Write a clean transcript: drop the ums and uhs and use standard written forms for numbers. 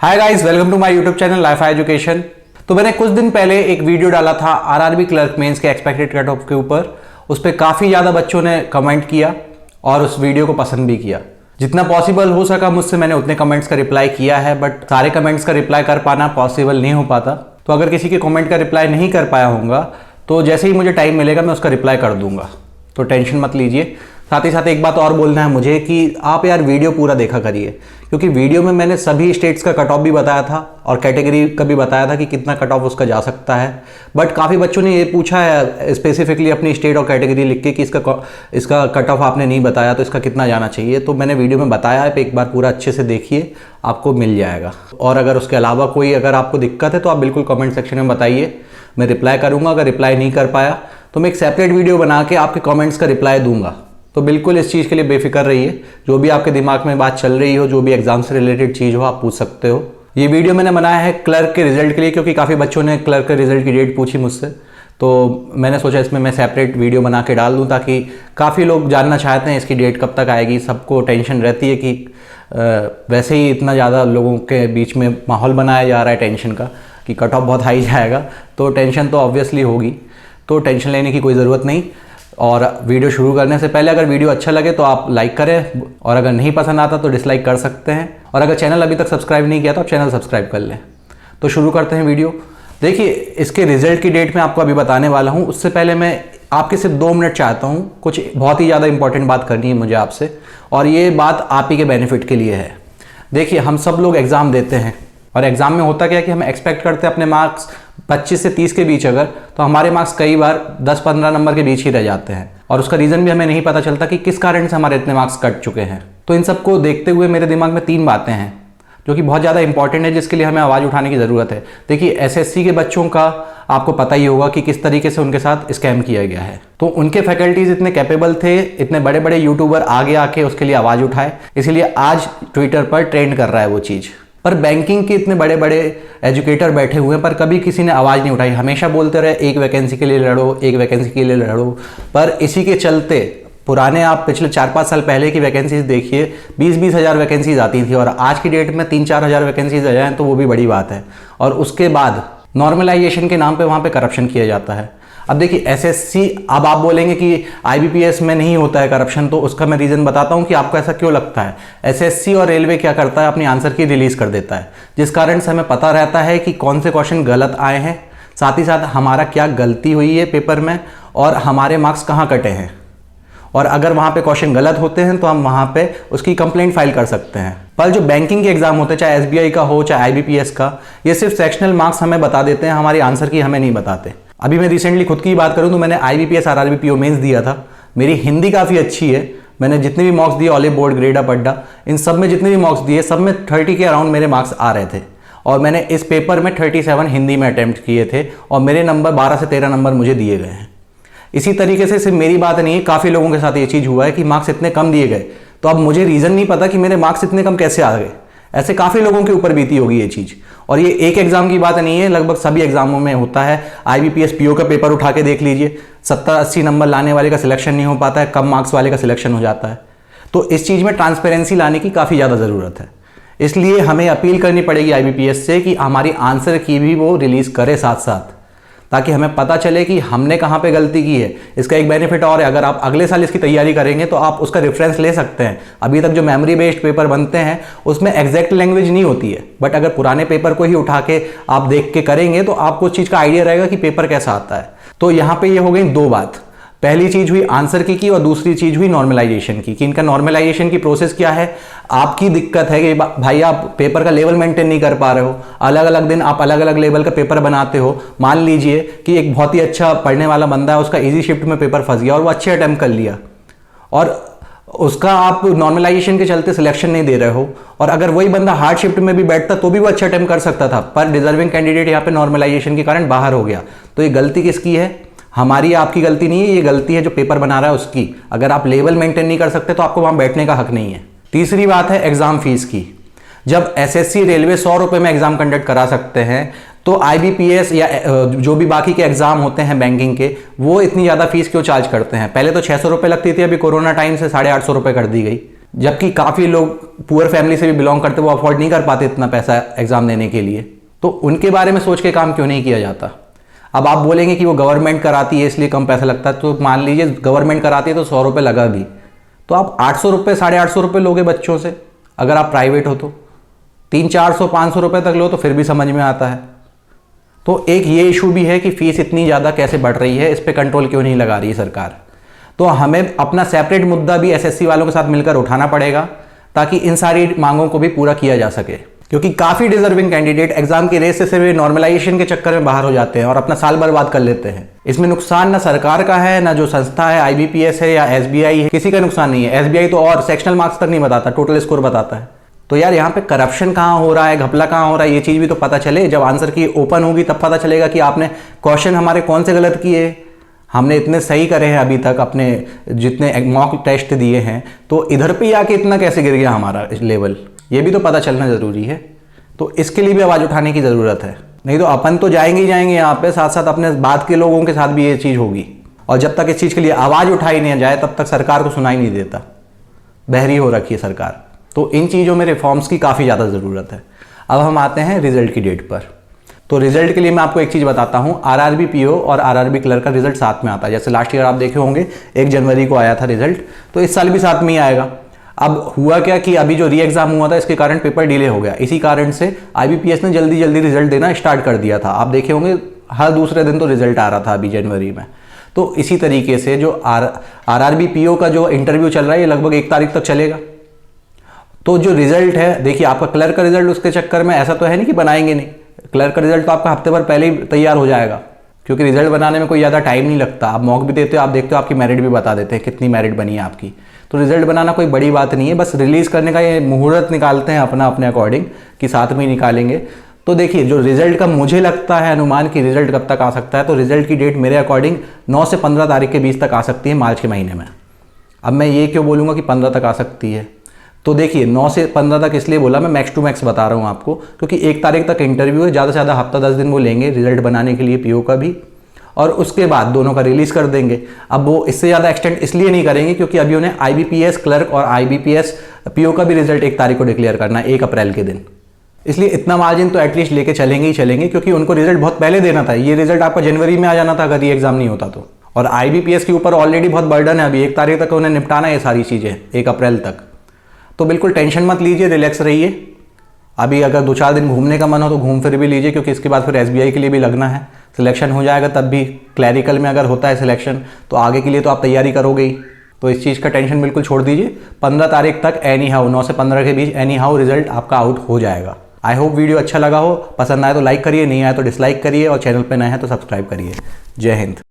Hi guys, welcome to my YouTube channel life education. तो मैंने कुछ दिन पहले एक वीडियो डाला था आरआरबी क्लर्क मेंस के एक्सपेक्टेड कट ऑफ के ऊपर। उस पर काफ़ी ज़्यादा बच्चों ने कमेंट किया और उस वीडियो को पसंद भी किया। जितना पॉसिबल हो सका मुझसे मैंने उतने कमेंट्स का रिप्लाई किया है, बट सारे कमेंट्स का रिप्लाई कर पाना पॉसिबल नहीं हो पाता। तो अगर किसी के कमेंट का रिप्लाई नहीं कर पाया होऊंगा तो जैसे ही मुझे टाइम मिलेगा मैं उसका रिप्लाई कर दूंगा, तो टेंशन मत लीजिए। साथ ही साथ एक बात और बोलना है मुझे कि आप यार वीडियो पूरा देखा करिए, क्योंकि वीडियो में मैंने सभी स्टेट्स का कट ऑफ भी बताया था और कैटेगरी का भी बताया था कि कितना कट ऑफ उसका जा सकता है। बट काफ़ी बच्चों ने ये पूछा है स्पेसिफिकली अपनी स्टेट और कैटेगरी लिख के कि इसका कट ऑफ आपने नहीं बताया तो इसका कितना जाना चाहिए। तो मैंने वीडियो में बताया है, एक बार पूरा अच्छे से देखिए, आपको मिल जाएगा। और अगर उसके अलावा कोई अगर आपको दिक्कत है तो आप बिल्कुल कमेंट सेक्शन में बताइए, मैं रिप्लाई करूँगा। अगर रिप्लाई नहीं कर पाया तो मैं एक सेपरेट वीडियो बना के आपके कमेंट्स का रिप्लाई दूंगा। तो बिल्कुल इस चीज़ के लिए बेफिक्र रहिए। जो भी आपके दिमाग में बात चल रही हो, जो भी एग्जाम से रिलेटेड चीज़ हो, आप पूछ सकते हो। ये वीडियो मैंने बनाया है क्लर्क के रिजल्ट के लिए, क्योंकि काफ़ी बच्चों ने क्लर्क के रिजल्ट की डेट पूछी मुझसे। तो मैंने सोचा इसमें मैं सेपरेट वीडियो बना के डाल दूँ, ताकि काफ़ी लोग जानना चाहते हैं इसकी डेट कब तक आएगी। सबको टेंशन रहती है कि वैसे ही इतना ज़्यादा लोगों के बीच में माहौल बनाया जा रहा है टेंशन का कि कट ऑफ बहुत हाई जाएगा, तो टेंशन तो ऑब्वियसली होगी। तो टेंशन लेने की कोई ज़रूरत नहीं। और वीडियो शुरू करने से पहले अगर वीडियो अच्छा लगे तो आप लाइक करें, और अगर नहीं पसंद आता तो डिसलाइक कर सकते हैं। और अगर चैनल अभी तक सब्सक्राइब नहीं किया तो आप चैनल सब्सक्राइब कर लें। तो शुरू करते हैं वीडियो। देखिए, इसके रिजल्ट की डेट मैं आपको अभी बताने वाला हूँ। उससे पहले मैं आपके सिर्फ 2 मिनट चाहता हूँ, कुछ बहुत ही ज़्यादा इंपॉर्टेंट बात करनी है मुझे आपसे, और ये बात आप ही के बेनिफिट के लिए है। देखिए, हम सब लोग एग्ज़ाम देते हैं और एग्ज़ाम में होता क्या है कि हम एक्सपेक्ट करते हैं अपने मार्क्स 25 से 30 के बीच, अगर तो हमारे मार्क्स कई बार 10-15 नंबर के बीच ही रह जाते हैं। और उसका रीज़न भी हमें नहीं पता चलता कि किस कारण से हमारे इतने मार्क्स कट चुके हैं। तो इन सबको देखते हुए मेरे दिमाग में 3 बातें हैं जो कि बहुत ज़्यादा इंपॉर्टेंट है, जिसके लिए हमें आवाज़ उठाने की ज़रूरत है। देखिए, एसएससी के बच्चों का आपको पता ही होगा कि किस तरीके से उनके साथ स्कैम किया गया है। तो उनके फैकल्टीज इतने कैपेबल थे, इतने बड़े बड़े यूट्यूबर आगे आके उसके लिए आवाज़ उठाए, इसीलिए आज ट्विटर पर ट्रेंड कर रहा है वो चीज़। पर बैंकिंग के इतने बड़े बड़े एजुकेटर बैठे हुए हैं, पर कभी किसी ने आवाज़ नहीं उठाई। हमेशा बोलते रहे एक वैकेंसी के लिए लड़ो, एक वैकेंसी के लिए लड़ो। पर इसी के चलते पुराने आप पिछले 4-5 साल पहले की वैकेंसीज देखिए, 20-20 हज़ार वैकेंसीज आती थी, और आज की डेट में 3-4 हज़ार वैकेंसीज आ जाएँ तो वो भी बड़ी बात है। और उसके बाद नॉर्मलाइजेशन के नाम पे वहाँ पे करप्शन किया जाता है। अब देखिए, एसएससी, अब आप बोलेंगे कि आईबीपीएस में नहीं होता है करप्शन, तो उसका मैं रीज़न बताता हूँ कि आपको ऐसा क्यों लगता है। एसएससी और रेलवे क्या करता है, अपनी आंसर की रिलीज़ कर देता है, जिस कारण से हमें पता रहता है कि कौन से क्वेश्चन गलत आए हैं, साथ ही साथ हमारा क्या गलती हुई है पेपर में और हमारे मार्क्स कहाँ कटे हैं। और अगर वहाँ पे क्वेश्चन गलत होते हैं तो हम वहाँ पे उसकी कंप्लेंट फाइल कर सकते हैं। पर जो बैंकिंग के एग्जाम होते हैं, चाहे एसबीआई का हो चाहे आईबीपीएस का, ये सिर्फ सेक्शनल मार्क्स हमें बता देते हैं, हमारी आंसर की हमें नहीं बताते। अभी मैं रिसेंटली खुद की बात करूँ तो मैंने आईबीपीएस आरआरबी पीओ मेंस दिया था। मेरी हिंदी काफ़ी अच्छी है। मैंने जितने भी मार्क्स दिए, ऑलिव बोर्ड, ग्रेडा, पड्डा, इन सब में जितने भी मार्क्स दिए, सब में 30 के अराउंड मेरे मार्क्स आ रहे थे। और मैंने इस पेपर में 37 हिंदी में अटैम्प्ट किए थे और मेरे नंबर 12 से 13 नंबर मुझे दिए गए हैं। इसी तरीके से सिर्फ मेरी बात नहीं है, काफ़ी लोगों के साथ ये चीज़ हुआ है कि मार्क्स इतने कम दिए गए। तो अब मुझे रीज़न नहीं पता कि मेरे मार्क्स इतने कम कैसे आ गए। ऐसे काफ़ी लोगों के ऊपर बीती होगी ये चीज़। और ये एक एग्जाम की बात नहीं है, लगभग सभी एग्जामों में होता है। आईबीपीएस पीओ का पेपर उठा के देख लीजिए, 70-80 नंबर लाने वाले का सिलेक्शन नहीं हो पाता है, कम मार्क्स वाले का सिलेक्शन हो जाता है। तो इस चीज़ में ट्रांसपेरेंसी लाने की काफ़ी ज़्यादा ज़रूरत है। इसलिए हमें अपील करनी पड़ेगी आईबीपीएस से कि हमारी आंसर की भी वो रिलीज़ करे साथ साथ, ताकि हमें पता चले कि हमने कहाँ पे गलती की है। इसका एक बेनिफिट और है, अगर आप अगले साल इसकी तैयारी करेंगे तो आप उसका रेफरेंस ले सकते हैं। अभी तक जो मेमोरी बेस्ड पेपर बनते हैं उसमें एग्जैक्ट लैंग्वेज नहीं होती है, बट अगर पुराने पेपर को ही उठा के आप देख के करेंगे तो आपको उस चीज़ का आइडिया रहेगा कि पेपर कैसा आता है। तो यहाँ पे ये हो गई 2 बात। पहली चीज़ हुई आंसर की और दूसरी चीज़ हुई नॉर्मलाइजेशन की, कि इनका नॉर्मलाइजेशन की प्रोसेस क्या है। आपकी दिक्कत है कि भाई आप पेपर का लेवल मेंटेन नहीं कर पा रहे हो, अलग अलग दिन आप अलग अलग लेवल का पेपर बनाते हो। मान लीजिए कि एक बहुत ही अच्छा पढ़ने वाला बंदा है, उसका इजी शिफ्ट में पेपर फंस गया और वो अच्छे अटैम्प्ट कर लिया, और उसका आप नॉर्मलाइजेशन के चलते सिलेक्शन नहीं दे रहे हो। और अगर वही बंदा हार्ड शिफ्ट में भी बैठता तो भी वो अच्छा अटैम्प्ट कर सकता था, पर डिजर्विंग कैंडिडेट यहाँ पे नॉर्मलाइजेशन के कारण बाहर हो गया। तो ये गलती किसकी है? हमारी, आपकी गलती नहीं है, ये गलती है जो पेपर बना रहा है उसकी। अगर आप लेवल मेंटेन नहीं कर सकते तो आपको वहां बैठने का हक नहीं है। तीसरी बात है एग्जाम फीस की। जब एसएससी रेलवे 100 रुपये में एग्जाम कंडक्ट करा सकते हैं, तो आईबीपीएस या जो भी बाकी के एग्जाम होते हैं बैंकिंग के, वो इतनी ज़्यादा फीस क्यों चार्ज करते हैं? पहले तो 600 रुपये लगती थी, अभी कोरोना टाइम से 850 रुपये कर दी गई। जबकि काफ़ी लोग पुअर फैमिली से भी बिलोंग करते, वो अफोर्ड नहीं कर पाते इतना पैसा एग्ज़ाम देने के लिए। तो उनके बारे में सोच के काम क्यों नहीं किया जाता। अब आप बोलेंगे कि वो गवर्नमेंट कराती है इसलिए कम पैसा लगता है, तो मान लीजिए गवर्नमेंट कराती है तो 100 रुपये लगा भी, तो आप 800 रुपये 850 रुपये लोगे बच्चों से। अगर आप प्राइवेट हो तो 300-400-500 रुपये तक लो तो फिर भी समझ में आता है। तो एक ये इशू भी है कि फ़ीस इतनी ज़्यादा कैसे बढ़ रही है, इस पर कंट्रोल क्यों नहीं लगा रही है सरकार। तो हमें अपना सेपरेट मुद्दा भी एसएससी वालों के साथ मिलकर उठाना पड़ेगा ताकि इन सारी मांगों को भी पूरा किया जा सके, क्योंकि काफ़ी डिजर्विंग कैंडिडेट एग्जाम की रेस से सिर्फ नॉर्मलाइजेशन के चक्कर में बाहर हो जाते हैं और अपना साल बर्बाद कर लेते हैं। इसमें नुकसान ना सरकार का है, ना जो संस्था है IBPS है या SBI है, किसी का नुकसान नहीं है। SBI तो और सेक्शनल मार्क्स तक नहीं बताता, टोटल स्कोर बताता है। तो यार यहाँ पे करप्शन कहाँ हो रहा है, घपला कहाँ हो रहा है, ये चीज़ भी तो पता चले। जब आंसर की ओपन होगी तब पता चलेगा कि आपने क्वेश्चन हमारे कौन से गलत किए। हमने इतने सही करे हैं अभी तक, अपने जितने मॉक टेस्ट दिए हैं, तो इधर पे आके इतना कैसे गिर गया हमारा लेवल, ये भी तो पता चलना ज़रूरी है। तो इसके लिए भी आवाज़ उठाने की ज़रूरत है। नहीं तो अपन तो जाएंगे ही जाएंगे यहाँ पे, साथ साथ अपने बाद के लोगों के साथ भी ये चीज़ होगी। और जब तक इस चीज़ के लिए आवाज़ उठाई नहीं जाए तब तक सरकार को सुनाई नहीं देता, बहरी हो रखी है सरकार। तो इन चीज़ों में रिफॉर्म्स की काफ़ी ज़्यादा ज़रूरत है। अब हम आते हैं रिजल्ट की डेट पर। तो रिजल्ट के लिए मैं आपको एक चीज़ बताता हूँ, RRB PO और RRB क्लर्क का रिजल्ट साथ में आता है। जैसे लास्ट ईयर आप देखे होंगे 1 जनवरी को आया था रिजल्ट, तो इस साल भी साथ में ही आएगा। अब हुआ क्या कि अभी जो री एग्ज़ाम हुआ था इसके कारण पेपर डिले हो गया। इसी कारण से IBPS ने जल्दी जल्दी रिजल्ट देना स्टार्ट कर दिया था। आप देखे होंगे हर दूसरे दिन तो रिजल्ट आ रहा था अभी जनवरी में। तो इसी तरीके से जो RRB PO का जो इंटरव्यू चल रहा है ये लगभग 1 तारीख तक चलेगा। तो जो रिजल्ट है, देखिए आपका क्लर्क का रिजल्ट उसके चक्कर में ऐसा तो है नहीं कि बनाएंगे नहीं, क्लर्क का रिजल्ट तो आपका हफ्ते भर पहले ही तैयार हो जाएगा, क्योंकि रिजल्ट बनाने में कोई ज़्यादा टाइम नहीं लगता। आप मॉक भी देते हो, आप देखते हो, आपकी मेरिट भी बता देते हैं कितनी मेरिट बनी है आपकी। तो रिजल्ट बनाना कोई बड़ी बात नहीं है, बस रिलीज़ करने का ये मुहूर्त निकालते हैं अपना अपने अकॉर्डिंग कि साथ में ही निकालेंगे। तो देखिए जो रिजल्ट का मुझे लगता है अनुमान कि रिजल्ट कब तक आ सकता है, तो रिजल्ट की डेट मेरे अकॉर्डिंग 9 से 15 तारीख के बीच तक आ सकती है, मार्च के महीने में। अब मैं ये क्यों बोलूँगा कि 15 तक आ सकती है, तो देखिए 9 से 15 तक इसलिए बोला, मैं मैक्स टू मैक्स बता रहा हूँ आपको, क्योंकि 1 तारीख तक इंटरव्यू है, ज़्यादा से ज़्यादा हफ्ता 10 दिन वो लेंगे रिजल्ट बनाने के लिए PO का भी, और उसके बाद दोनों का रिलीज़ कर देंगे। अब वो इससे ज़्यादा एक्सटेंड इसलिए नहीं करेंगे क्योंकि अभी उन्हें IBPS क्लर्क और IBPS PO का भी रिजल्ट 1 तारीख को डिक्लेयर करना है, 1 अप्रैल के दिन। इसलिए इतना मार्जिन तो एटलीस्ट लेके चलेंगे ही चलेंगे, क्योंकि उनको रिजल्ट बहुत पहले देना था। ये रिजल्ट आपका जनवरी में आ जाना था अगर ये एग्जाम नहीं होता तो। और IBPS के ऊपर ऑलरेडी बहुत बर्डन है, अभी 1 तारीख तक उन्हें निपटाना है ये सारी चीज़ें, 1 अप्रैल तक। तो बिल्कुल टेंशन मत लीजिए, रिलैक्स रहिए। अभी अगर 2-4 दिन घूमने का मन हो तो घूम फिर भी लीजिए, क्योंकि इसके बाद फिर SBI के लिए भी लगना है। सिलेक्शन हो जाएगा तब भी, क्लैरिकल में अगर होता है सिलेक्शन तो आगे के लिए तो आप तैयारी करोगे ही। तो इस चीज़ का टेंशन बिल्कुल छोड़ दीजिए। 15 तारीख तक एनी हाउ, 9 से 15 के बीच एनी हाउ रिजल्ट आपका आउट हो जाएगा। आई होप वीडियो अच्छा लगा हो, पसंद आए तो लाइक करिए, नहीं आए तो डिसलाइक करिए, और चैनल पर नए हैं तो सब्सक्राइब करिए। जय हिंद।